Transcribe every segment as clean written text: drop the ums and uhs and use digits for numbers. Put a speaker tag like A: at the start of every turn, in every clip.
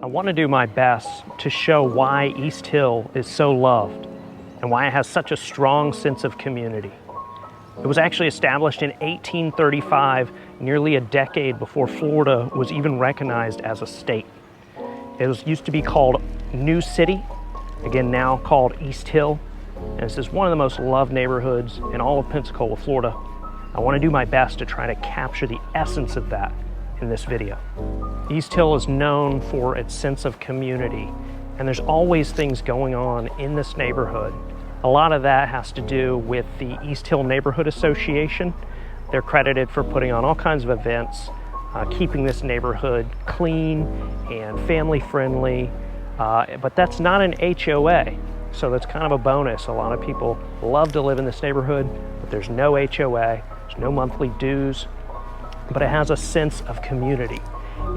A: I want to do my best to show why East Hill is so loved and why it has such a strong sense of community. It was actually established in 1835, nearly a decade before Florida was even recognized as a state. It used to be called New City, again now called East Hill, and this is one of the most loved neighborhoods in all of Pensacola, Florida. I want to do my best to try to capture the essence of that in this video. East Hill is known for its sense of community, and there's always things going on in this neighborhood. A lot of that has to do with the East Hill Neighborhood Association. They're credited for putting on all kinds of events, keeping this neighborhood clean and family friendly, but that's not an HOA, so that's kind of a bonus. A lot of people love to live in this neighborhood, but there's no HOA, there's no monthly dues, but it has a sense of community.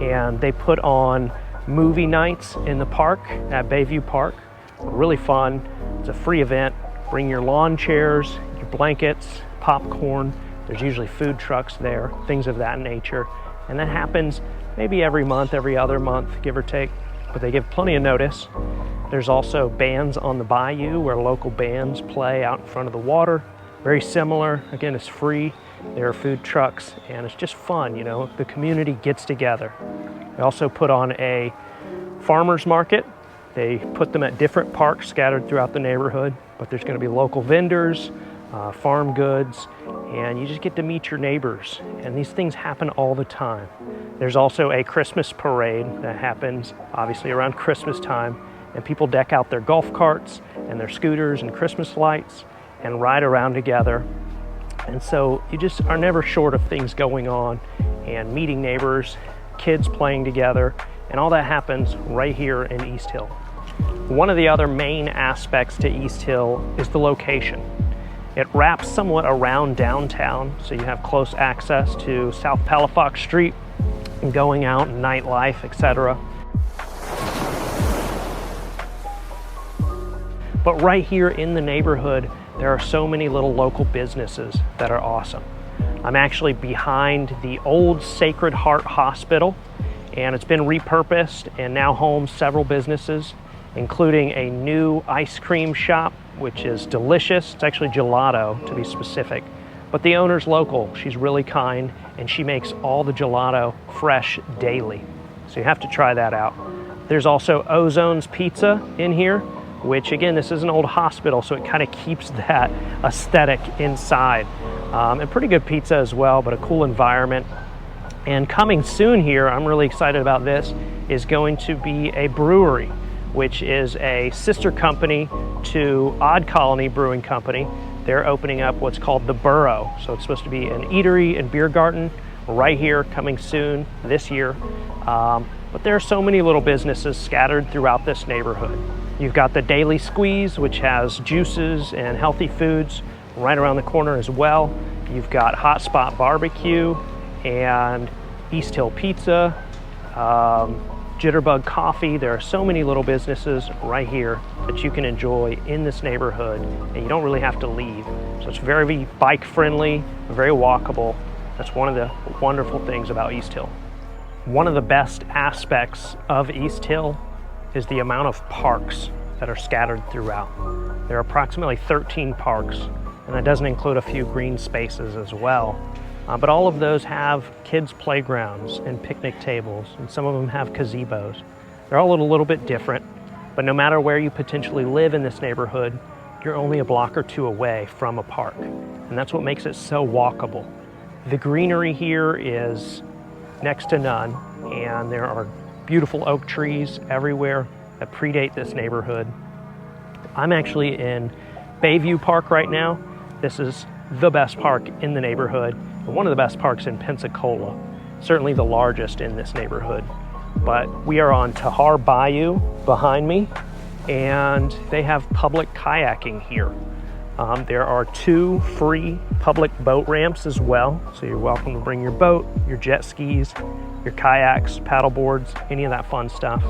A: And they put on movie nights in the park at Bayview Park. Really fun. It's a free event. Bring your lawn chairs, your blankets, popcorn. There's usually food trucks there, things of that nature. And that happens maybe every month, every other month, give or take, but they give plenty of notice. There's also bands on the bayou where local bands play out in front of the water. Very similar. Again, it's free. There are food trucks, and it's just fun, you know, the community gets together. They also put on a farmer's market. They put them at different parks scattered throughout the neighborhood, but there's going to be local vendors, farm goods, and you just get to meet your neighbors. And these things happen all the time. There's also a Christmas parade that happens obviously around Christmas time, and people deck out their golf carts and their scooters and Christmas lights and ride around together. And so you just are never short of things going on and meeting neighbors, kids playing together, and all that happens right here in East Hill. One of the other main aspects to East Hill is the location. It wraps somewhat around downtown, so you have close access to South Palafox Street and going out and nightlife, etc. But right here in the neighborhood, there are so many little local businesses that are awesome. I'm actually behind the old Sacred Heart Hospital, and it's been repurposed and now homes several businesses, including a new ice cream shop, which is delicious. It's actually gelato, to be specific. But the owner's local. She's really kind, and she makes all the gelato fresh daily. So you have to try that out. There's also Ozone's Pizza in here, which again, this is an old hospital, so it kind of keeps that aesthetic inside. And pretty good pizza as well, but a cool environment. And coming soon here, I'm really excited about this, is going to be a brewery, which is a sister company to Odd Colony Brewing Company. They're opening up what's called the Burrow. So it's supposed to be an eatery and beer garden right here, coming soon this year. But there are so many little businesses scattered throughout this neighborhood. You've got the Daily Squeeze, which has juices and healthy foods right around the corner as well. You've got Hot Spot Barbecue and East Hill Pizza, Jitterbug Coffee. There are so many little businesses right here that you can enjoy in this neighborhood, and you don't really have to leave. So it's very bike friendly, very walkable. That's one of the wonderful things about East Hill. One of the best aspects of East Hill is the amount of parks that are scattered throughout. There are approximately 13 parks, and that doesn't include a few green spaces as well. But all of those have kids' playgrounds and picnic tables, and some of them have gazebos. They're all a little bit different, but no matter where you potentially live in this neighborhood, you're only a block or two away from a park, and that's what makes it so walkable. The greenery here is next to none, and there are beautiful oak trees everywhere that predate this neighborhood. I'm actually in Bayview Park right now. This is the best park in the neighborhood, and one of the best parks in Pensacola, certainly the largest in this neighborhood. But we are on Tahar Bayou behind me, and they have public kayaking here. There are 2 free public boat ramps as well, so you're welcome to bring your boat, your jet skis, your kayaks, paddle boards, any of that fun stuff.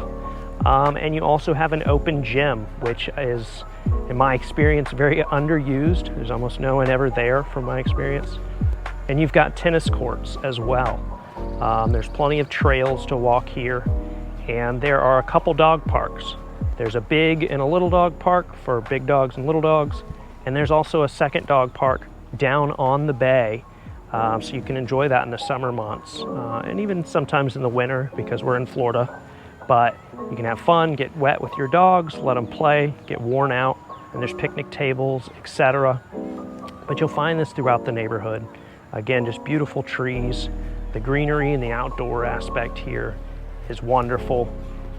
A: And you also have an open gym, which is, in my experience, very underused. There's almost no one ever there from my experience. And you've got tennis courts as well. There's plenty of trails to walk here, And there are a couple dog parks. There's a big and a little dog park for big dogs and little dogs. And there's also a second dog park down on the bay. So you can enjoy that in the summer months and even sometimes in the winter because we're in Florida. But you can have fun, get wet with your dogs, let them play, get worn out, and there's picnic tables, etc. But you'll find this throughout the neighborhood. Again, just beautiful trees. The greenery and the outdoor aspect here is wonderful.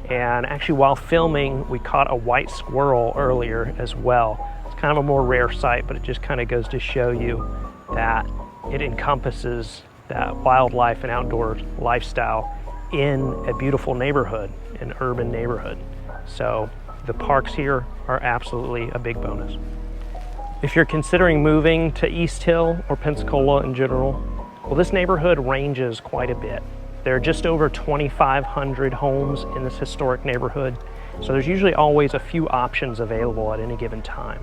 A: And actually, while filming, we caught a white squirrel earlier as well. It's kind of a more rare sight, but it just kind of goes to show you that it encompasses that wildlife and outdoor lifestyle in a beautiful neighborhood, an urban neighborhood. So the parks here are absolutely a big bonus. If you're considering moving to East Hill or Pensacola in general, well, this neighborhood ranges quite a bit. There are just over 2,500 homes in this historic neighborhood, so there's usually always a few options available at any given time.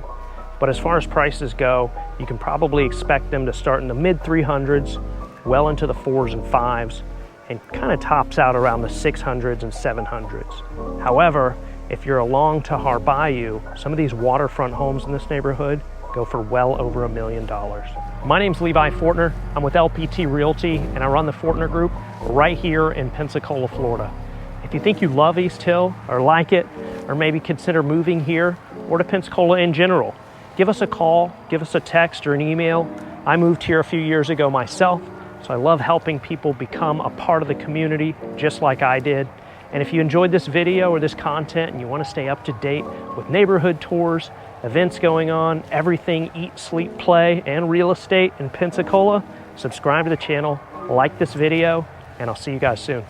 A: But as far as prices go, you can probably expect them to start in the mid 300s, well into the 4s and 5s, and kind of tops out around the 600s and 700s. However, if you're along Tahar Bayou, some of these waterfront homes in this neighborhood go for well over $1 million. My name's Levi Fortner. I'm with LPT Realty, and I run the Fortner Group right here in Pensacola, Florida. If you think you love East Hill or like it, or maybe consider moving here or to Pensacola in general, give us a call, give us a text or an email. I moved here a few years ago myself, so I love helping people become a part of the community just like I did. And if you enjoyed this video or this content and you want to stay up to date with neighborhood tours, events going on, everything eat, sleep, play, and real estate in Pensacola, subscribe to the channel, like this video, and I'll see you guys soon.